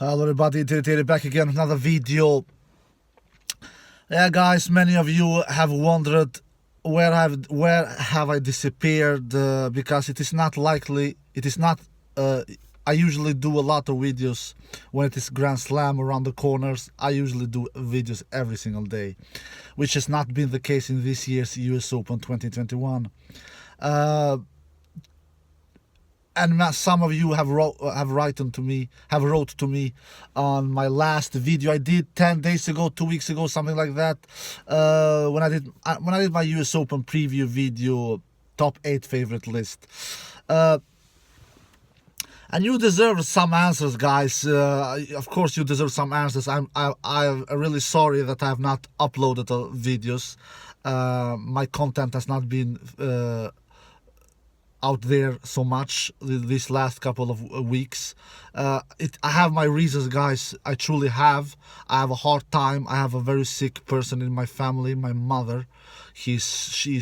Hello everybody, Untitled back again with another video. Yeah guys, many of you have wondered where have I disappeared, because it is not likely, I usually do a lot of videos when it is Grand Slam around the corners. I usually do videos every single day, which has not been the case in this year's US Open 2021. And some of you have wrote to me on my last video I did 10 days ago, 2 weeks ago, something like that, when I did my US Open preview video, top 8 favorite list. And you deserve some answers, guys. Of course you deserve some answers. I'm really sorry that I have not uploaded videos. My content has not been out there so much this last couple of weeks. I have my reasons, guys. I truly have. I have a hard time. I have a very sick person in my family, my mother. She is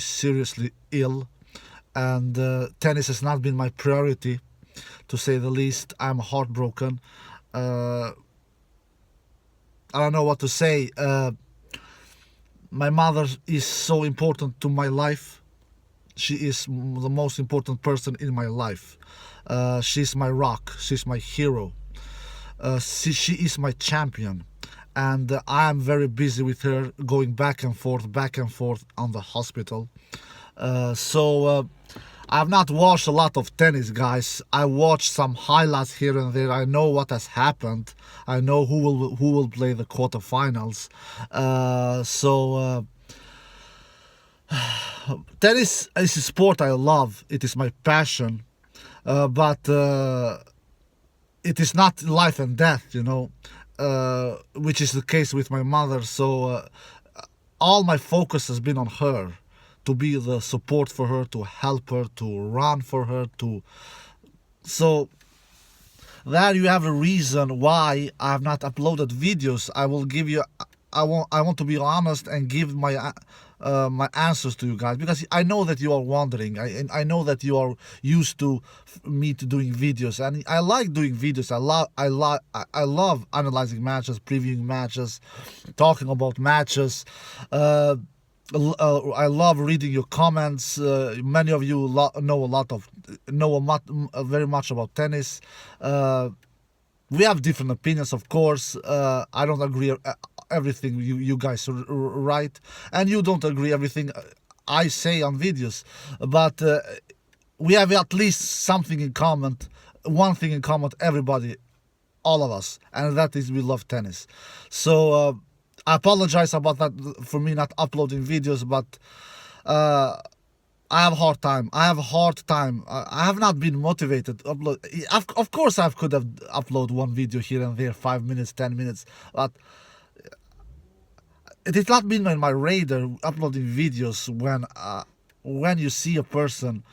seriously ill, and tennis has not been my priority, to say the least. I'm heartbroken. I don't know what to say. My mother is so important to my life. She is the most important person in my life. She's my rock. She's my hero. She is my champion. And I am very busy with her, going back and forth on the hospital. So I have not watched a lot of tennis, guys. I watched some highlights here and there. I know what has happened. I know who will play the quarterfinals. Tennis is a sport I love. It is my passion, but it is not life and death, which is the case with my mother. So all my focus has been on her, to be the support for her, to help her, to run for her, so there you have a reason why I have not uploaded videos. I want to be honest and give my answers to you guys, because I know that you are wondering. I know that you are used to me doing videos, and I like doing videos. I love analyzing matches, previewing matches, talking about matches. I love reading your comments. Many of you know very much about tennis. We have different opinions, of course. I don't agree everything you guys write, and you don't agree everything I say on videos, but we have at least something in common, one thing in common, everybody, all of us, and that is we love tennis. So I apologize about that, for me not uploading videos, but I have a hard time. I have not been motivated to upload. Of course I could have uploaded one video here and there, 5 minutes, 10 minutes, but it has not been on my radar uploading videos when you see a person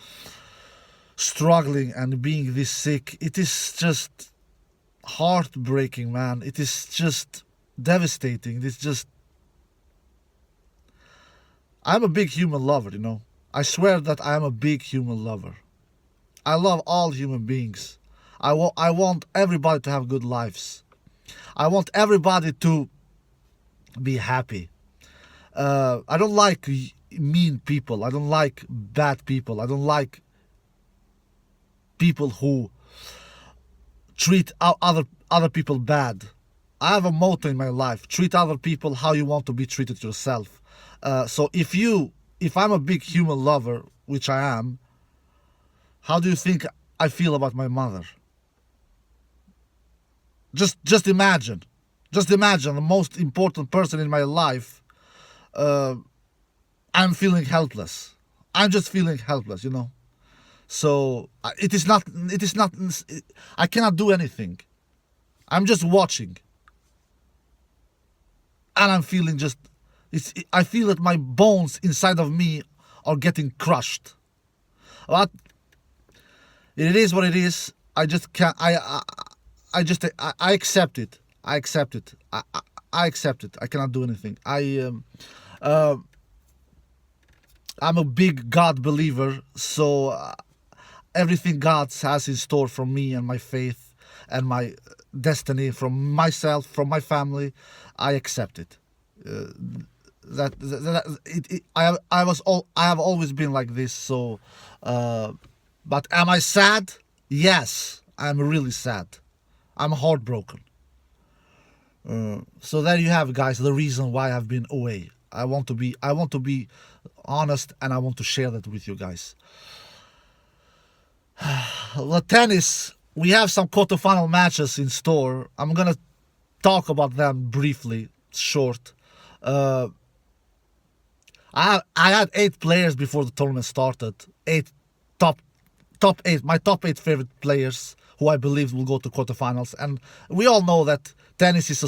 struggling and being this sick. It is just heartbreaking, man. It is just devastating. I'm a big human lover, I swear that I am a big human lover. I love all human beings. I want everybody to have good lives. I want everybody to be happy. I don't like mean people. I don't like bad people. I don't like people who treat other people bad. I have a motto in my life: treat other people how you want to be treated yourself. So if I'm a big human lover, which I am, how do you think I feel about my mother? Just imagine the most important person in my life. I'm feeling helpless. I'm just feeling helpless, So it is not. I cannot do anything. I'm just watching, and I'm feeling I feel that my bones inside of me are getting crushed. But it is what it is. I just can't. I accept it. I accept it. I accept it. I cannot do anything. I'm a big God believer, so everything God has in store for me and my faith and my destiny, from myself, from my family, I accept it. I have always been like this. So, but am I sad? Yes, I'm really sad. I'm heartbroken. So there you have, guys, the reason why I've been away. I want to be honest, and I want to share that with you guys. The tennis, we have some quarterfinal matches in store. I'm gonna talk about them briefly, short. I had 8 players before the tournament started. 8 top 8, my top 8 favorite players who I believe will go to quarterfinals. And we all know that tennis is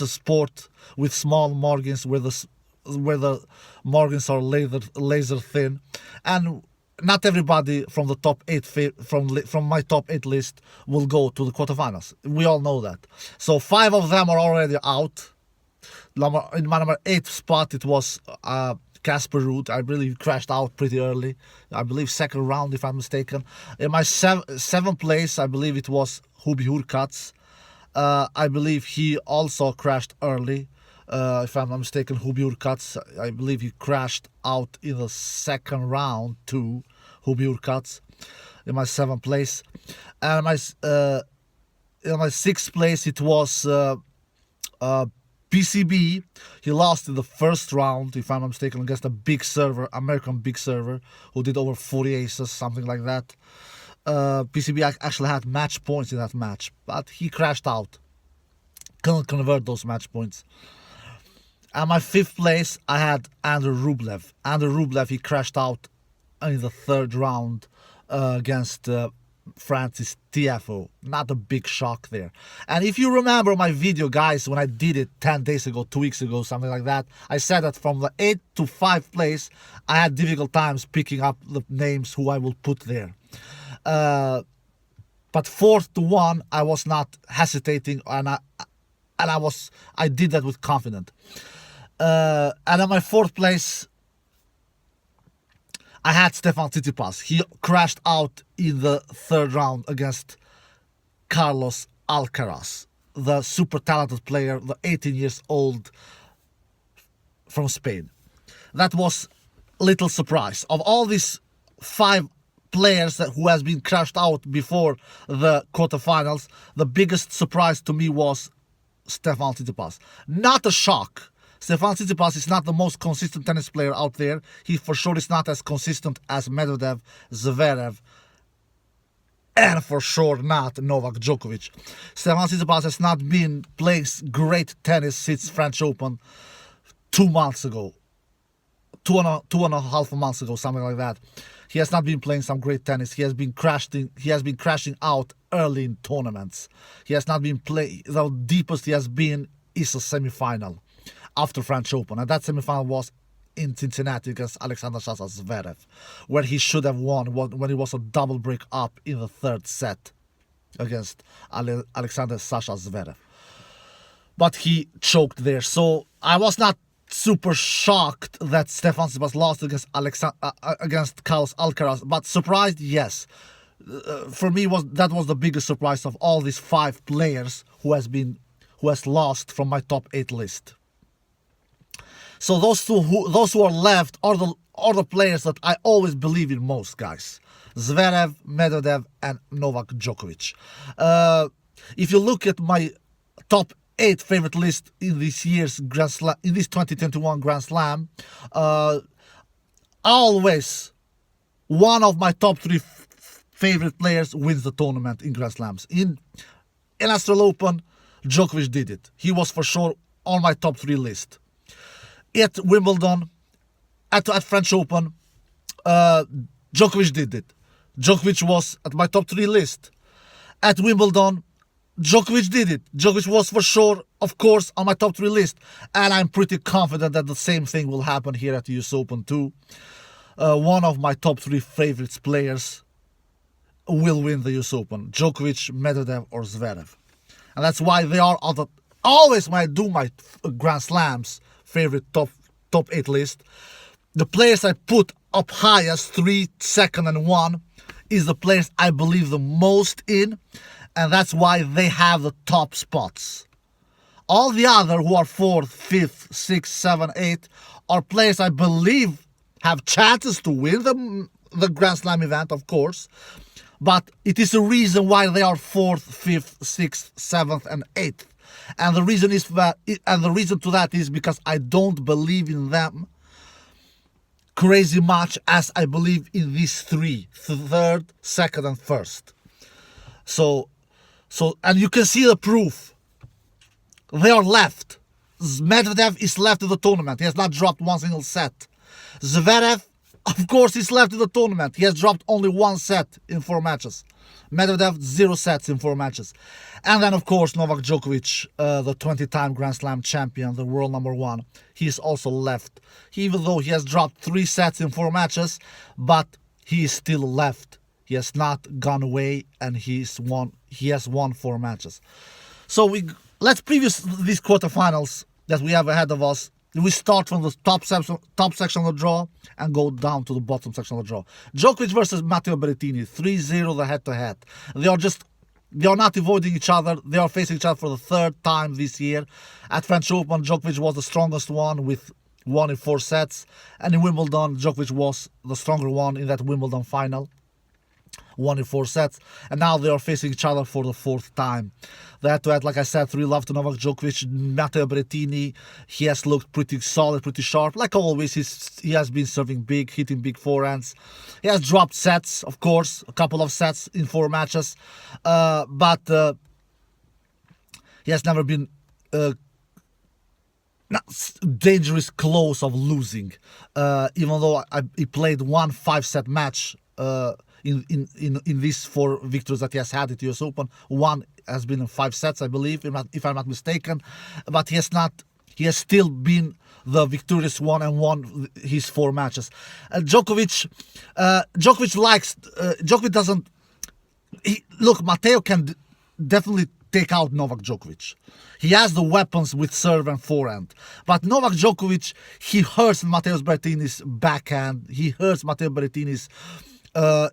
a sport with small margins, where the margins are laser thin, and not everybody from the top 8 from my top 8 list will go to the quarterfinals. We all know that. So 5 of them are already out. In my number 8 spot, it was Casper Ruud. I believe crashed out pretty early. I believe second round, if I'm mistaken. In my 7th place, I believe it was Hubi Hurkacz. I believe he also crashed early. If I'm not mistaken, Hubi Hurkacz, I believe he crashed out in the second round too. Hubi Hurkacz in my 7th place. And in my 6th place, it was PCB. He lost in the first round, if I'm not mistaken, against a big server, American big server, who did over 40 aces, something like that. PCB actually had match points in that match, but he crashed out. Couldn't convert those match points. At my 5th place, I had Andrew Rublev. Andrew Rublev, he crashed out in the 3rd round against Francis Tiafoe. Not a big shock there. And if you remember my video, guys, when I did it 10 days ago, 2 weeks ago, something like that, I said that from the 8th to 5th place, I had difficult times picking up the names who I will put there. But 4th to 1, I was not hesitating, and I did that with confidence. And at my 4th place, I had Stefan Tsitsipas. He crashed out in the 3rd round against Carlos Alcaraz, the super talented player, the 18 years old from Spain. That was a little surprise. Of all these 5 players who has been crashed out before the quarterfinals, the biggest surprise to me was Stefan Tsitsipas. Not a shock. Stefan Tsitsipas is not the most consistent tennis player out there. He for sure is not as consistent as Madodev, Zverev, and for sure not Novak Djokovic. Stefan Tsitsipas has not been playing great tennis since French Open 2 months ago. Two and a half months ago, something like that. He has not been playing some great tennis. He has been crashing out early in tournaments. He has not been playing. The deepest he has been is a semi-final after French Open, and that semi-final was in Cincinnati against Alexander Sasha Zverev, where he should have won when it was a double break up in the 3rd set against Alexander Sasha Zverev. But he choked there, so I was not super shocked that Stefan Tsitsipas lost against Carlos Alcaraz, but surprised, yes. For me, that was the biggest surprise of all these 5 players who has lost from my top 8 list. So those who are left are the players that I always believe in most, guys. Zverev, Madodev, and Novak Djokovic. If you look at my top 8 favorite list in this year's Grand Slam, in this 2021 Grand Slam, always one of my top 3 favorite players wins the tournament in Grand Slams. In Australian Open, Djokovic did it. He was for sure on my top 3 list. At Wimbledon, at French Open, Djokovic did it. Djokovic was at my top 3 list. At Wimbledon, Djokovic did it. Djokovic was for sure, of course, on my top 3 list. And I'm pretty confident that the same thing will happen here at the US Open too. One of my top 3 favorites players will win the US Open. Djokovic, Madodev, or Zverev. And that's why they are always when I do my Grand Slams favorite top 8 list, the players I put up highest, 3, 2nd, and 1 is the players I believe the most in, And that's why they have the top spots. All the other who are 4th, 5th, 6th, 7th, 8th are players I believe have chances to win the Grand Slam event, of course. But it is a reason why they are 4th, 5th, 6th, 7th, and 8th. And the reason to that is because I don't believe in them crazy much as I believe in these three: 3rd, 2nd, and 1st. So, and you can see the proof. They are left. Medvedev is left in the tournament. He has not dropped one single set. Zverev, of course, is left in the tournament. He has dropped only 1 set in 4 matches. Madodev, 0 sets in 4 matches. And then, of course, Novak Djokovic, the 20-time Grand Slam champion, the world number 1. He is also left. Even though he has dropped 3 sets in 4 matches, but he is still left. He has not gone away, and he has won 4 matches. So let's preview these quarterfinals that we have ahead of us. We start from the top section of the draw and go down to the bottom section of the draw. Djokovic versus Matteo Berrettini, 3-0 the head-to-head. They are not avoiding each other. They are facing each other for the 3rd time this year. At French Open, Djokovic was the strongest one with 1 in 4 sets. And in Wimbledon, Djokovic was the stronger one in that Wimbledon final. 1 in 4 sets, and now they are facing each other for the 4th time. The head-to-head, like I said, 3-love to Novak Djokovic. Matteo Berrettini, he has looked pretty solid, pretty sharp. Like always, he has been serving big, hitting big forehands. He has dropped sets, of course, a couple of sets in 4 matches, but he has never been dangerous close of losing, even though he played 1 5-set match in these 4 victories that he has had at the US Open. 1 has been in 5 sets, I believe, if I'm not mistaken. But he has still been the victorious one and won his 4 matches. Djokovic doesn't... Look, Matteo can definitely take out Novak Djokovic. He has the weapons with serve and forehand. But Novak Djokovic, he hurts Matteo Berrettini's backhand. He hurts Matteo Berrettini's...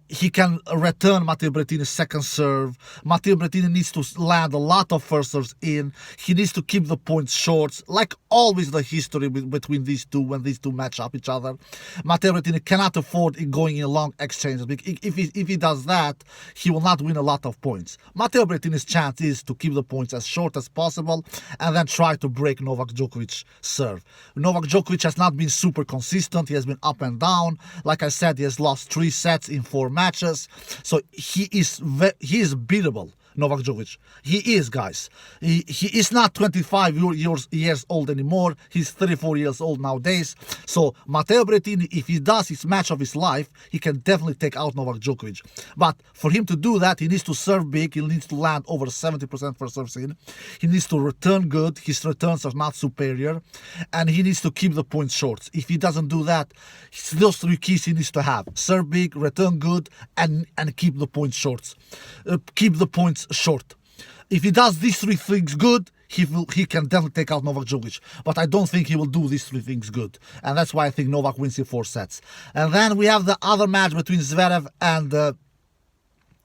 he can return Matteo Berrettini's second serve. Matteo Berrettini needs to land a lot of first serves in. He needs to keep the points short. Like always the history between these two when these two match up each other. Matteo Berrettini cannot afford going in long exchanges. If he does that, he will not win a lot of points. Matteo Berrettini's chance is to keep the points as short as possible and then try to break Novak Djokovic's serve. Novak Djokovic has not been super consistent. He has been up and down. Like I said, he has lost 3 sets in 4 matches, so he is beatable. Novak Djokovic, he is, guys. He is not 25 years old anymore. He's 34 years old nowadays. So Matteo Berrettini, if he does his match of his life, he can definitely take out Novak Djokovic. But for him to do that, he needs to serve big. He needs to land over 70% for serves in. He needs to return good. His returns are not superior, and he needs to keep the points short. If he doesn't do that, those 3 keys he needs to have: serve big, return good, and keep the points short. Keep the points short. If he does these 3 things good, he can definitely take out Novak Djokovic. But I don't think he will do these 3 things good, and that's why I think Novak wins in 4 sets. And then we have the other match between Zverev and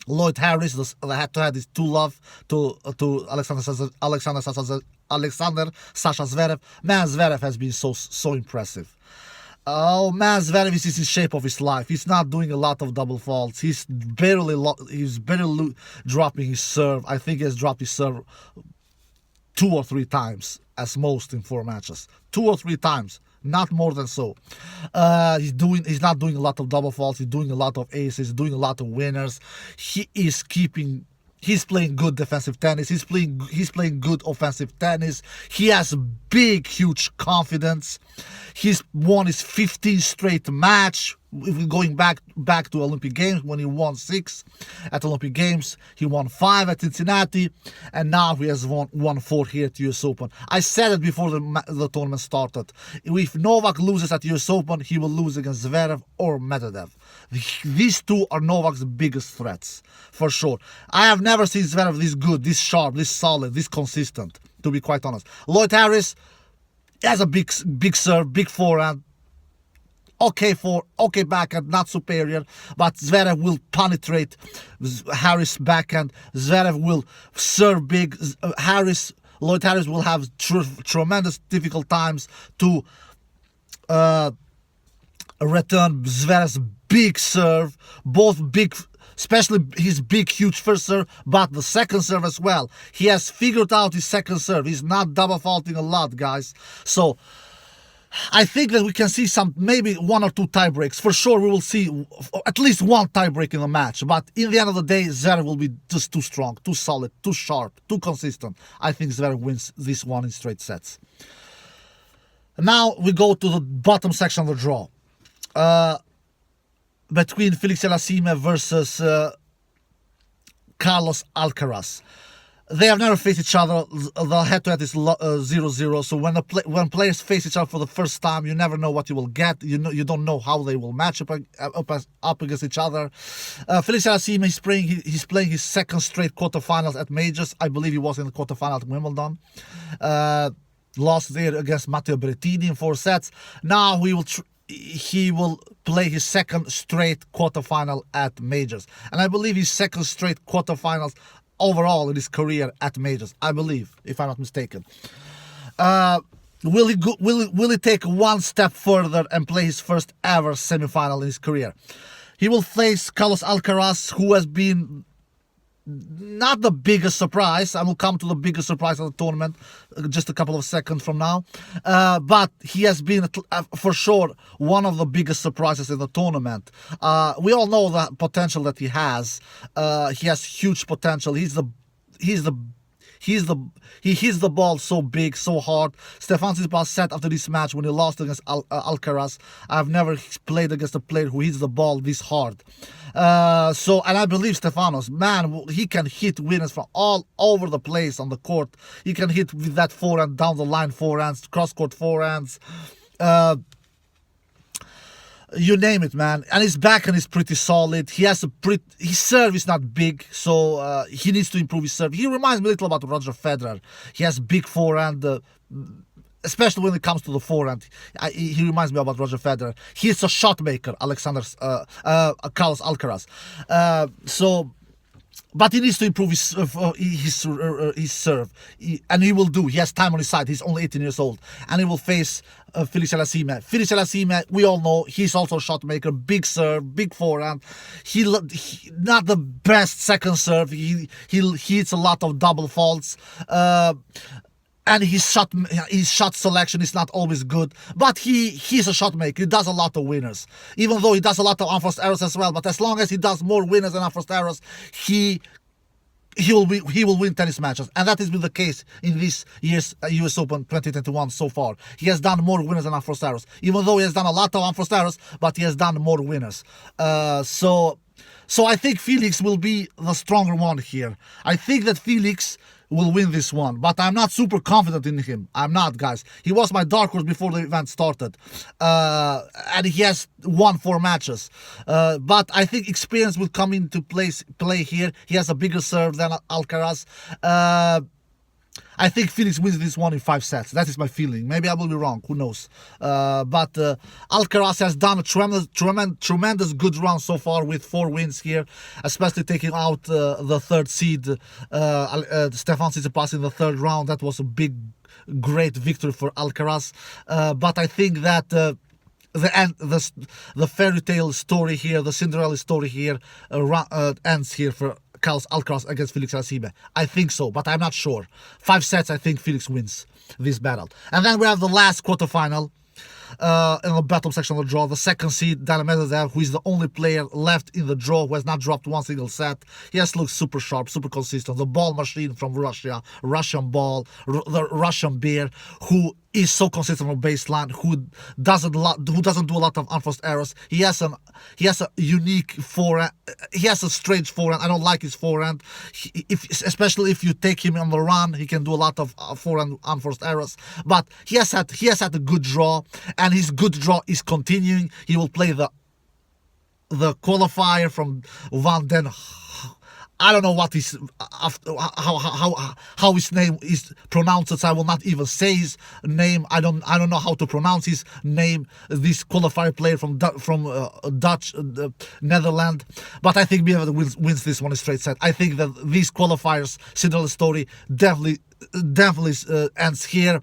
Lloyd Harris. The head-to-head is 2-love to Alexander Sasha Zverev. Man, Zverev has been so impressive. Oh man, Zverev is in shape of his life. He's not doing a lot of double faults. He's barely dropping his serve. I think he has dropped his serve 2 or 3 times as most in 4 matches. 2 or 3 times, not more than so. He's not doing a lot of double faults. He's doing a lot of aces. He's doing a lot of winners. He's playing good defensive tennis. He's playing good offensive tennis. He has big, huge confidence. He's won his 15th straight match. If we're going back to Olympic Games, when he won 6 at Olympic Games, he won 5 at Cincinnati, and now he has won 4 here at the US Open. I said it before the tournament started. If Novak loses at the US Open, he will lose against Zverev or Madodev. These 2 are Novak's biggest threats, for sure. I have never seen Zverev this good, this sharp, this solid, this consistent, to be quite honest. Lloyd Harris has a big serve, big forehand. okay backhand, not superior, but Zverev will penetrate Harris' backhand. Zverev will serve big. Lloyd Harris will have tremendous difficult times to return Zverev's big serve, both big, especially his big, huge first serve, but the second serve as well. He has figured out his second serve. He's not double faulting a lot, guys. So I think that we can see maybe one or two tie breaks. For sure, we will see at least one tie break in the match. But in the end of the day, Zverev will be just too strong, too solid, too sharp, too consistent. I think Zverev wins this one in straight sets. Now we go to the bottom section of the draw. Between Felix Alasima versus Carlos Alcaraz. They have never faced each other. The head-to-head is 0-0. So when players face each other for the first time, you never know what you will get. You don't know how they will match up against each other. Felix Alasima he's playing his second straight quarterfinals at majors. I believe he was in the quarterfinal at Wimbledon. Lost there against Matthew Bertini in 4 sets. Now he will play his second straight quarterfinal at majors, and I believe his second straight quarterfinals overall in his career at majors, I believe, if I'm not mistaken. Will he take one step further and play his first ever semifinal in his career? He will face Carlos Alcaraz, who has been not the biggest surprise. I will come to the biggest surprise of the tournament just a couple of seconds from now. But he has been, for sure, one of the biggest surprises in the tournament. We all know the potential that he has. He has huge potential. He hits the ball so big, so hard. Stefan Tsitsipas said after this match when he lost against Alcaraz, I've never played against a player who hits the ball this hard. And I believe Stefanos, man, he can hit winners from all over the place on the court. He can hit with that forehand, down the line forehands, cross-court forehands. You name it, man. And his backhand is pretty solid. His serve is not big, so he needs to improve his serve. He reminds me a little about Roger Federer. He has big forehand, especially when it comes to the forehand. He reminds me about Roger Federer. He's a shot maker, Carlos Alcaraz. But he needs to improve his serve, and he will do. He has time on his side. He's only 18 years old, and he will face Felix Alasima. Felix Alasima, we all know, he's also a shot maker, big serve, big forehand. He not the best second serve. He hits a lot of double faults. And his shot selection is not always good, but he's a shot maker. He does a lot of winners, even though he does a lot of unforced errors as well. But as long as he does more winners than unforced errors, he will win tennis matches, and that has been the case in this year's US Open 2021 so far. He has done more winners than unforced errors, even though he has done a lot of unforced errors, but he has done more winners. So I think Felix will be the stronger one here. I think that Felix will win this one, but I'm not super confident in him. I'm not, guys. He was my dark horse before the event started, and he has won 4 matches. But I think experience will come into play here. He has a bigger serve than Alcaraz. I think Felix wins this one in 5 sets. That is my feeling. Maybe I will be wrong. Who knows? But Alcaraz has done a tremendous good run so far with 4 wins here, especially taking out the third seed, Stefan Tsitsipas, in the 3rd round. That was a great victory for Alcaraz. But I think that the fairy tale story here, the Cinderella story here, ends here for Carlos Alcaraz against Felix Alasima. I think so, but I'm not sure. 5 sets, I think Felix wins this battle. And then we have the last quarterfinal in the bottom section of the draw. The 2nd seed, Madodev, who is the only player left in the draw who has not dropped one single set. He has looked super sharp, super consistent. The ball machine from Russia, Russian ball, the Russian bear, who is so consistent on baseline, who doesn't do a lot of unforced errors. He has a unique forehand. He has a strange forehand. I don't like his forehand. Especially if you take him on the run, he can do a lot of forehand unforced errors. But he has had a good draw, and his good draw is continuing. He will play the qualifier from Van den I don't know what his how his name is pronounced. So I will not even say his name. I don't know how to pronounce his name. This qualifier player from Dutch Netherlands. But I think Medvedev wins this one in straight set. I think that these qualifiers, Cinderella story, definitely ends here.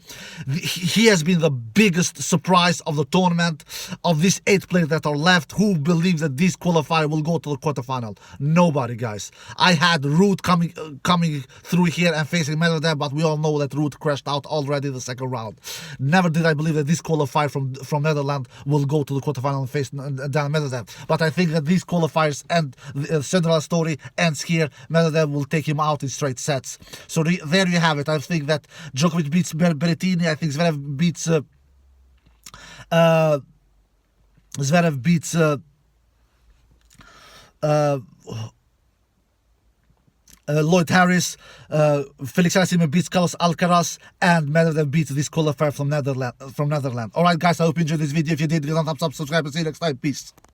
He has been the biggest surprise of the tournament. Of these 8 players that are left, who believes that this qualifier will go to the quarterfinal? Nobody, guys. I had Ruud coming through here and facing Madodev, but we all know that Ruud crashed out already in the second round. Never did I believe that this qualifier from Netherlands will go to the quarterfinal and face Dan Madodev. But I think that these qualifiers and the Cinderella story ends here. Madodev will take him out in straight sets. So there you have it. I think that Djokovic beats Bertini. I think Zverev beats Lloyd Harris. Felix Alasima beats Carlos Alcaraz, and Madodev beats this qualifier from Netherlands. Alright guys, I hope you enjoyed this video. If you did, give a thumbs up, subscribe, and see you next time. Peace.